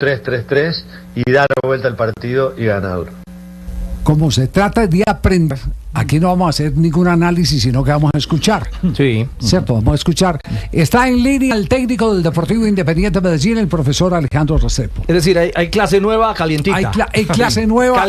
3-3-3 y dar vuelta al partido y ganador. Como se trata de aprender, aquí no vamos a hacer ningún análisis, sino que vamos a escuchar. Sí. ¿Cierto? Vamos a escuchar. Está en línea el técnico del Deportivo Independiente Medellín, el profesor Alejandro Restrepo. Es decir, hay clase nueva calientita. Hay clase nueva,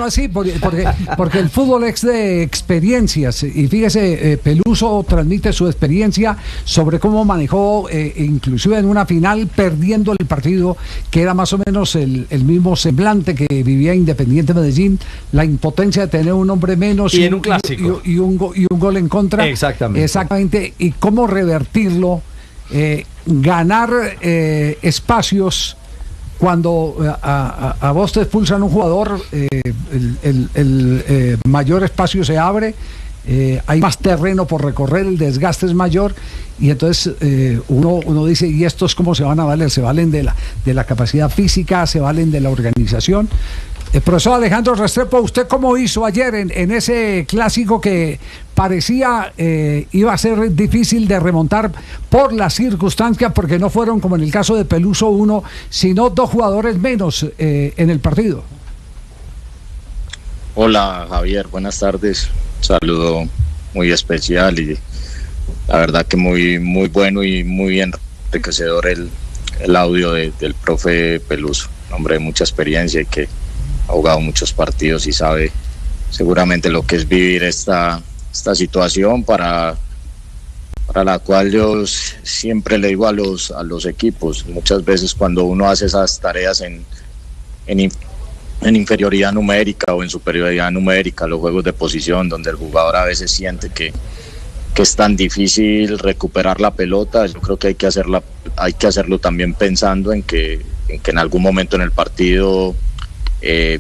sí, porque el fútbol es de experiencias. Y fíjese, Peluso transmite su experiencia sobre cómo manejó, inclusive en una final, perdiendo el partido, que era más o menos el mismo semblante que vivía Independiente Medellín, la impotencia de tener un hombre menos y en un clásico y un gol en contra. Exactamente. Y cómo revertirlo, ganar espacios. Cuando a vos te expulsan un jugador, el mayor espacio se abre, hay más terreno por recorrer, el desgaste es mayor, y entonces uno dice, ¿y estos cómo se van a valer? Se valen de la capacidad física, se valen de la organización. Profesor Alejandro Restrepo, ¿usted cómo hizo ayer en ese clásico que parecía iba a ser difícil de remontar por las circunstancias, porque no fueron, como en el caso de Peluso, uno, sino dos jugadores menos en el partido? Hola Javier, buenas tardes. Un saludo muy especial y la verdad que muy bueno y muy enriquecedor el audio del profe Peluso, un hombre de mucha experiencia y que ha jugado muchos partidos y sabe seguramente lo que es vivir esta situación para la cual yo siempre le digo a los equipos, muchas veces cuando uno hace esas tareas en inferioridad numérica o en superioridad numérica, los juegos de posición donde el jugador a veces siente que es tan difícil recuperar la pelota, yo creo que hay que hacerlo también pensando en que en algún momento en el partido,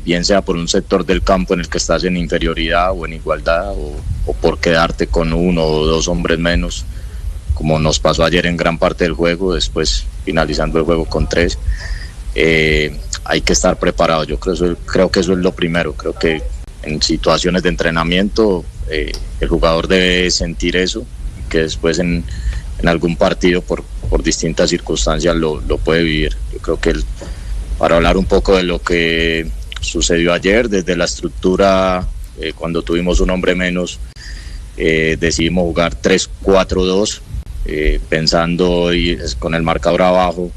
bien sea por un sector del campo en el que estás en inferioridad o en igualdad o por quedarte con uno o dos hombres menos, como nos pasó ayer en gran parte del juego, después finalizando el juego con 3, hay que estar preparado. Yo creo que eso es lo primero. Creo que en situaciones de entrenamiento el jugador debe sentir eso, que después en algún partido por distintas circunstancias lo puede vivir. Yo creo que para hablar un poco de lo que sucedió ayer, desde la estructura, cuando tuvimos un hombre menos, decidimos jugar 3-4-2, pensando con el marcador abajo,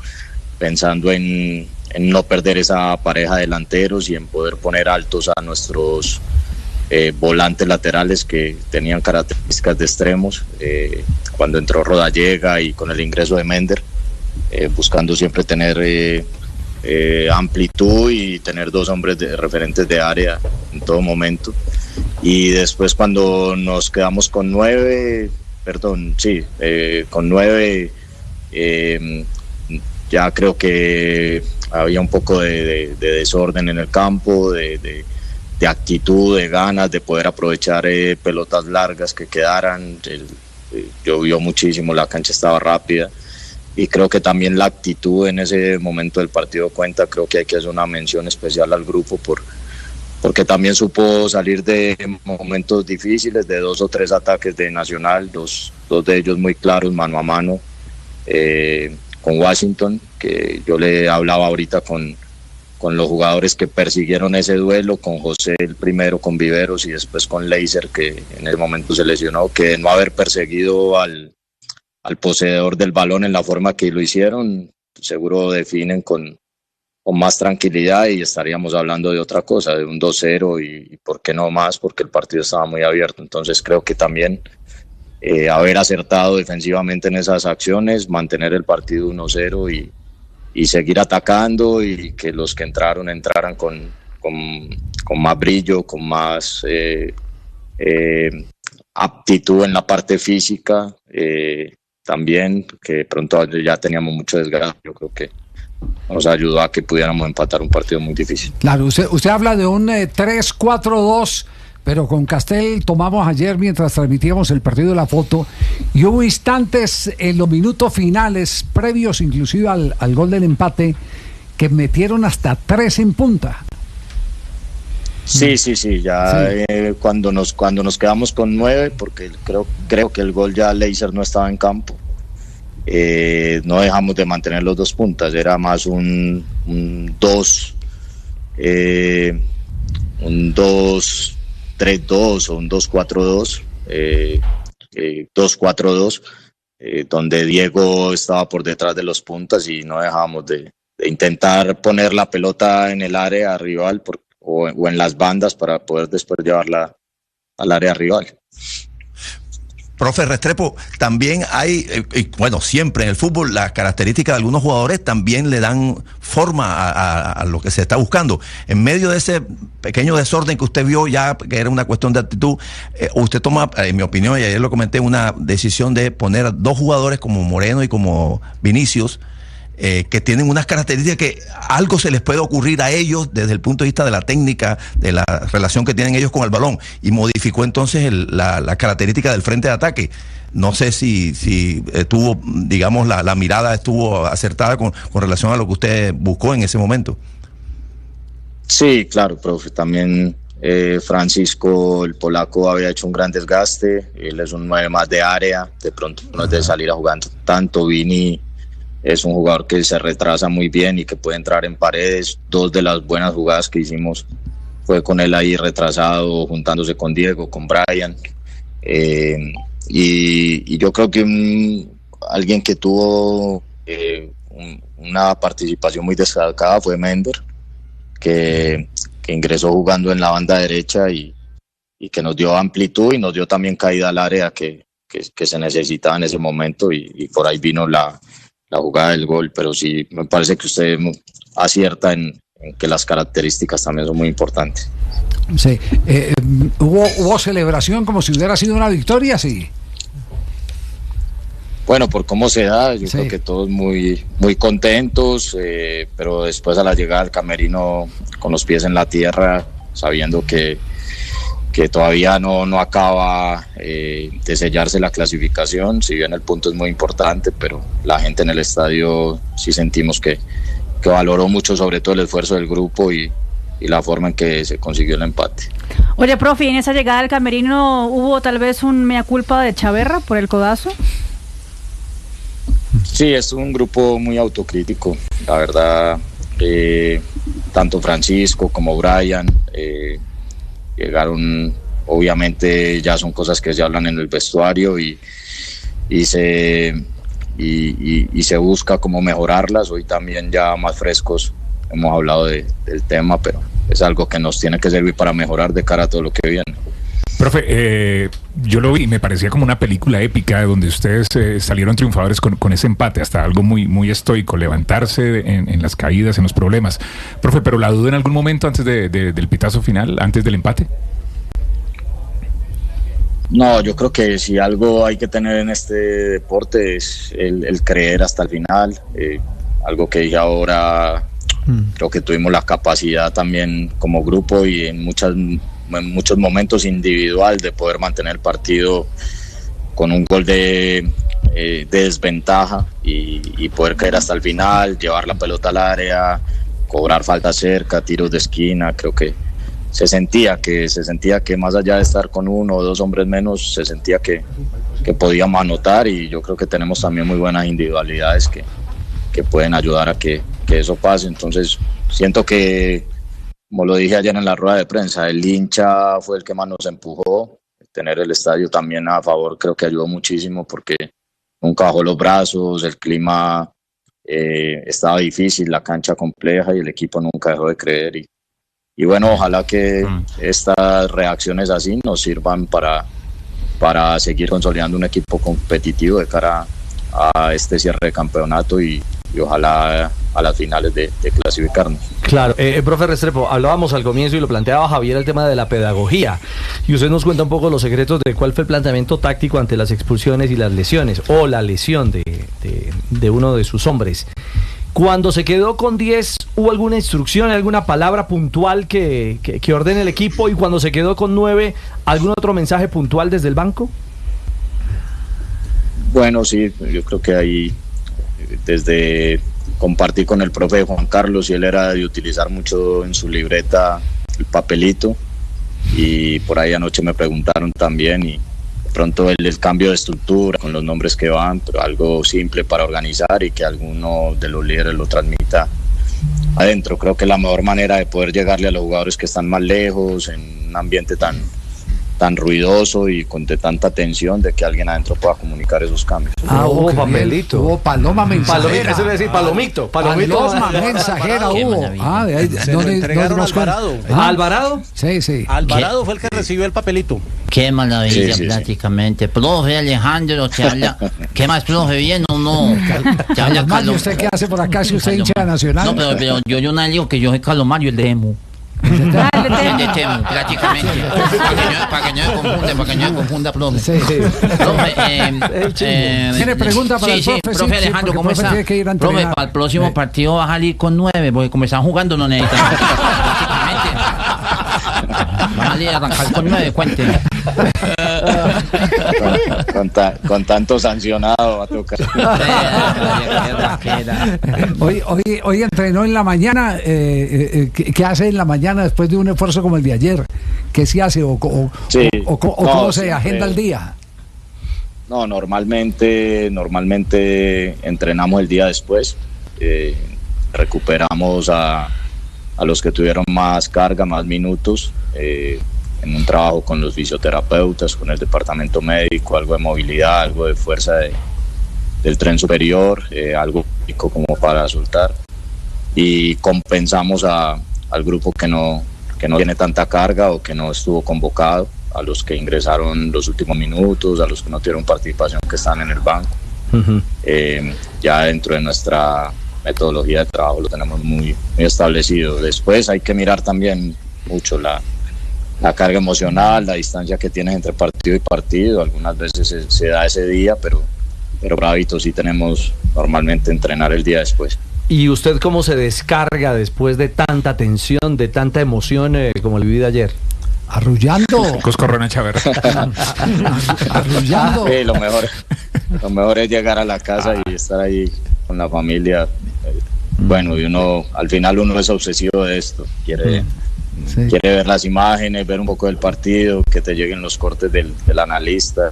pensando en no perder esa pareja de delanteros y en poder poner altos a nuestros volantes laterales que tenían características de extremos. Cuando entró Rodallega y con el ingreso de Mender, buscando siempre tener amplitud y tener dos hombres referentes de área en todo momento. Y después cuando nos quedamos con 9, ya creo que había un poco de desorden en el campo, de actitud, de ganas de poder aprovechar pelotas largas que quedaran. Llovió muchísimo, la cancha estaba rápida y creo que también la actitud en ese momento del partido cuenta. Creo que hay que hacer una mención especial al grupo porque también supo salir de momentos difíciles, de 2 o 3 ataques de Nacional, dos de ellos muy claros, mano a mano, con Washington, que yo le hablaba ahorita con los jugadores que persiguieron ese duelo, con José el primero, con Viveros y después con Leiser, que en el momento se lesionó, que de no haber perseguido al poseedor del balón en la forma que lo hicieron, seguro definen con más tranquilidad y estaríamos hablando de otra cosa, de un 2-0 y por qué no más, porque el partido estaba muy abierto. Entonces creo que también haber acertado defensivamente en esas acciones, mantener el partido 1-0 y seguir atacando y que los que entraran con más brillo, con más aptitud en la parte física, también, que de pronto ya teníamos mucho desgaste. Yo creo que nos ayudó a que pudiéramos empatar un partido muy difícil. Claro, usted habla de un 3-4-2, pero con Castel tomamos ayer, mientras transmitíamos el partido, de la foto, y hubo instantes en los minutos finales, previos inclusive al gol del empate, que metieron hasta 3 en punta. Sí, ya sí. Cuando nos quedamos con 9, porque creo que el gol ya Leiser no estaba en campo, no dejamos de mantener los dos puntas, era más un 2-3-2 o un 2-4-2, 2-4-2, donde Diego estaba por detrás de los puntas y no dejábamos de intentar poner la pelota en el área rival o en las bandas para poder después llevarla al área rival. Profe Restrepo, también hay, bueno, siempre en el fútbol las características de algunos jugadores también le dan forma a lo que se está buscando. En medio de ese pequeño desorden que usted vio ya, que era una cuestión de actitud, usted toma, en mi opinión, y ayer lo comenté, una decisión de poner a dos jugadores como Moreno y como Vinicius, que tienen unas características que algo se les puede ocurrir a ellos desde el punto de vista de la técnica, de la relación que tienen ellos con el balón, y modificó entonces la característica del frente de ataque. No sé si tuvo, digamos, la mirada estuvo acertada con relación a lo que usted buscó en ese momento. Sí, claro, profe, también Francisco, el polaco, había hecho un gran desgaste, él es un 9 más de área, de pronto no es de salir a jugar tanto. Vini es un jugador que se retrasa muy bien y que puede entrar en paredes. Dos de las buenas jugadas que hicimos fue con él ahí retrasado, juntándose con Diego, con Brian. Y yo creo que alguien que tuvo una participación muy destacada fue Mender, que ingresó jugando en la banda derecha y que nos dio amplitud y nos dio también caída al área que se necesitaba en ese momento, y por ahí vino la jugada del gol. Pero sí, me parece que usted acierta en que las características también son muy importantes. Sí. ¿Hubo celebración como si hubiera sido una victoria? Sí. Bueno, por cómo se da, yo creo que todos muy, muy contentos, pero después a la llegada al camerino con los pies en la tierra, sabiendo que todavía no acaba de sellarse la clasificación, si bien el punto es muy importante, pero la gente en el estadio sí sentimos que valoró mucho, sobre todo el esfuerzo del grupo y la forma en que se consiguió el empate. Oye, profe, ¿en esa llegada al camerino hubo tal vez un mea culpa de Chaverra por el codazo? Sí, es un grupo muy autocrítico, la verdad. Tanto Francisco como Brian llegaron, obviamente ya son cosas que se hablan en el vestuario y se busca cómo mejorarlas. Hoy también ya más frescos hemos hablado del tema, pero es algo que nos tiene que servir para mejorar de cara a todo lo que viene. Profe, yo lo vi y me parecía como una película épica donde ustedes salieron triunfadores con ese empate, hasta algo muy, muy estoico, levantarse en las caídas, en los problemas. Profe, ¿pero la duda en algún momento antes del pitazo final, antes del empate? No, yo creo que si algo hay que tener en este deporte es el creer hasta el final. Algo que dije ahora, creo que tuvimos la capacidad también como grupo y en muchos momentos individual de poder mantener el partido con un gol de desventaja y poder caer hasta el final, llevar la pelota al área, cobrar falta cerca, tiros de esquina. Creo que se sentía que más allá de estar con uno o dos hombres menos, se sentía que podíamos anotar, y yo creo que tenemos también muy buenas individualidades que pueden ayudar a que eso pase. Entonces siento que, como lo dije ayer en la rueda de prensa, el hincha fue el que más nos empujó. Tener el estadio también a favor creo que ayudó muchísimo, porque nunca bajó los brazos, el clima estaba difícil, la cancha compleja, y el equipo nunca dejó de creer. Y bueno, ojalá que estas reacciones así nos sirvan para seguir consolidando un equipo competitivo de cara a este cierre de campeonato y ojalá a las finales de clasificarnos. Claro, profe Restrepo, hablábamos al comienzo y lo planteaba Javier, el tema de la pedagogía, y usted nos cuenta un poco los secretos de cuál fue el planteamiento táctico ante las expulsiones y las lesiones, o la lesión de uno de sus hombres. Cuando se quedó con 10, ¿hubo alguna instrucción, alguna palabra puntual que ordene el equipo? Y cuando se quedó con 9, ¿algún otro mensaje puntual desde el banco? Bueno, sí, yo creo que ahí desde compartí con el profe Juan Carlos, y él era de utilizar mucho en su libreta el papelito, y por ahí anoche me preguntaron también, y pronto el cambio de estructura con los nombres que van, pero algo simple para organizar y que alguno de los líderes lo transmita adentro. Creo que la mejor manera de poder llegarle a los jugadores que están más lejos, en un ambiente tan ruidoso y con tanta tensión, de que alguien adentro pueda comunicar esos cambios. Hubo papelito. Hubo paloma mensajera. Eso es decir, palomito. Paloma mensajera hubo. Se lo entregaron a Alvarado. ¿A Alvarado? Sí. Alvarado fue el que recibió el papelito. Qué maravilla, Sí. prácticamente. Profe Alejandro, te habla. ¿Qué más, profe? ¿Bien o no? Te habla Mario, ¿usted qué hace por acá si usted hincha de Nacional? No, pero yo no digo que yo soy Carlos Mario, el de Emu. El de Temu, prácticamente. Para que no me confunda, profe. Sí. Profe, ¿Tiene pregunta para el profe? Profe Alejandro, ¿cómo está? Tiene que ir a Profe, entrenar. para el próximo partido va a salir con 9, porque como están jugando no necesitan. Prácticamente. Va a salir a arrancar con 9, cuente. Con tanto sancionado va a tocar. Hoy entrenó en la mañana. ¿Qué hace en la mañana después de un esfuerzo como el de ayer? ¿Qué se hace o cómo se agenda el día? No, normalmente entrenamos el día después. Recuperamos a los que tuvieron más carga, más minutos, en un trabajo con los fisioterapeutas, con el departamento médico, algo de movilidad, algo de fuerza del tren superior, algo como para soltar, y compensamos al grupo que no tiene tanta carga o que no estuvo convocado, a los que ingresaron los últimos minutos, a los que no tuvieron participación, que están en el banco. Ya dentro de nuestra metodología de trabajo lo tenemos muy establecido. Después hay que mirar también mucho la carga emocional, la distancia que tienes entre partido y partido. Algunas veces se da ese día, pero por hábito sí tenemos normalmente entrenar el día después. ¿Y usted cómo se descarga después de tanta tensión, de tanta emoción como le viví ayer? Arrullando. Coscorrona Chaverra. Arrullando. Sí, lo mejor es llegar a la casa y estar ahí con la familia. Bueno, y al final uno es obsesivo de esto, quiere ver las imágenes, ver un poco del partido, que te lleguen los cortes del analista,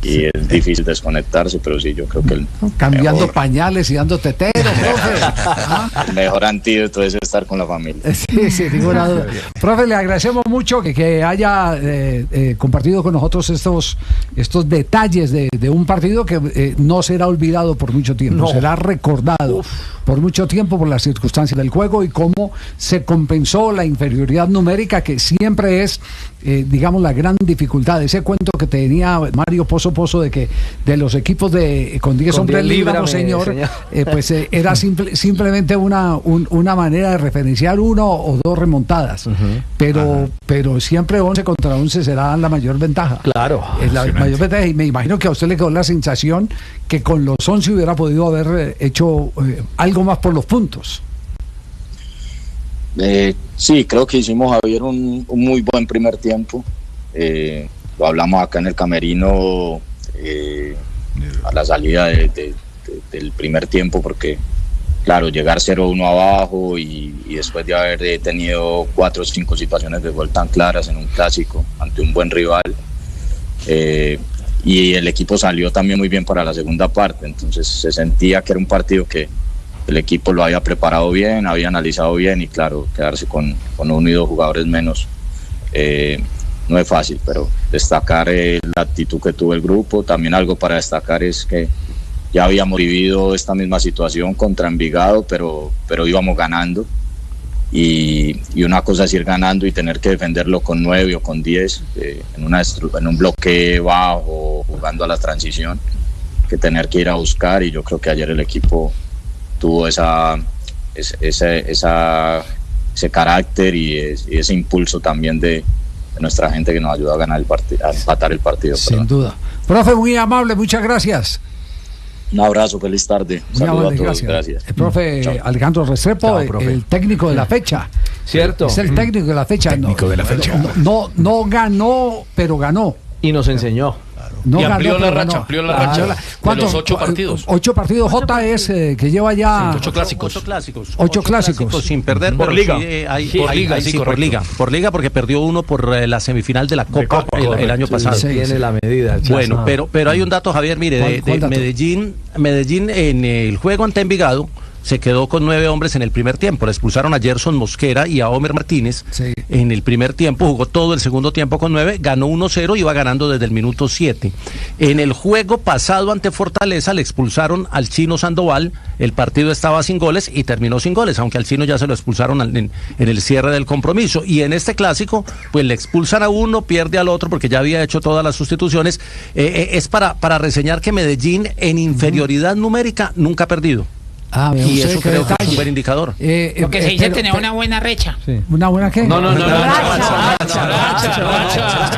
y es difícil desconectarse, pero sí, yo creo que cambiando pañales y dando teteros, profe. El mejor antídoto es estar con la familia. Sí, ninguna duda. Profe, le agradecemos mucho que haya compartido con nosotros estos detalles de un partido que no será olvidado por mucho tiempo, será recordado por mucho tiempo por las circunstancias del juego y cómo se compensó la inferioridad numérica, que siempre es, digamos, la gran dificultad. Ese cuento que tenía Mario Pozo de que de los equipos con 10 hombres libramos, señor. Pues era simplemente una manera de referenciar uno o dos remontadas, pero siempre 11 contra 11 será la mayor ventaja. Claro, es la mayor ventaja, y me imagino que a usted le quedó la sensación que con los 11 hubiera podido haber hecho algo más por los puntos. Sí, creo que hicimos, Javier, un muy buen primer tiempo. Lo hablamos acá en el camerino a la salida del primer tiempo, porque claro, llegar 0-1 abajo y después de haber tenido 4 o 5 situaciones de gol tan claras en un clásico ante un buen rival, y el equipo salió también muy bien para la segunda parte, entonces se sentía que era un partido que el equipo lo había preparado bien, había analizado bien, y claro, quedarse con 1 y 2 jugadores menos no es fácil, pero destacar la actitud que tuvo el grupo. También algo para destacar es que ya habíamos vivido esta misma situación contra Envigado, pero íbamos ganando, y una cosa es ir ganando y tener que defenderlo con 9 o con 10 en un bloque bajo, jugando a la transición, que tener que ir a buscar. Y yo creo que ayer el equipo tuvo ese carácter y ese impulso también de nuestra gente, que nos ayudó a ganar el partido, a empatar el partido. Sin duda. Profe, muy amable, muchas gracias. Un abrazo, feliz tarde. Saludos a todos, gracias. El profe Chao. Alejandro Restrepo, el técnico de la fecha. Cierto. Es el técnico de la fecha. Técnico de la fecha. No ganó, pero ganó. Y nos enseñó. No y ganó, amplió la pero racha, ganó. amplió la racha. De ¿Cuántos? los 8 partidos. 8 partidos. J es que lleva ya... 8 clásicos. 8 clásicos. 8 clásicos. Sin perder, Por pero liga. Sí, Por liga, sí, por correcto. liga. Por liga, porque perdió uno por la semifinal de la Copa, el año pasado. sí, Tiene sí. la medida. Bueno, pero hay un dato, Javier, mire, ¿Cuál de dato? Medellín en el juego ante Envigado se quedó con 9 hombres en el primer tiempo. Le expulsaron a Gerson Mosquera y a Homer Martínez. Sí. En el primer tiempo jugó todo el segundo tiempo con 9, ganó 1-0 y iba ganando desde el minuto 7. En el juego pasado ante Fortaleza le expulsaron al Chino Sandoval, el partido estaba sin goles y terminó sin goles, aunque al Chino ya se lo expulsaron en el cierre del compromiso. Y en este clásico, pues le expulsan a uno, pierde al otro porque ya había hecho todas las sustituciones. Es para reseñar que Medellín en inferioridad numérica nunca ha perdido. Y eso creo que es un buen indicador. Lo que se dice tener una buena recha. ¿Una buena qué? No. Racha. Racha.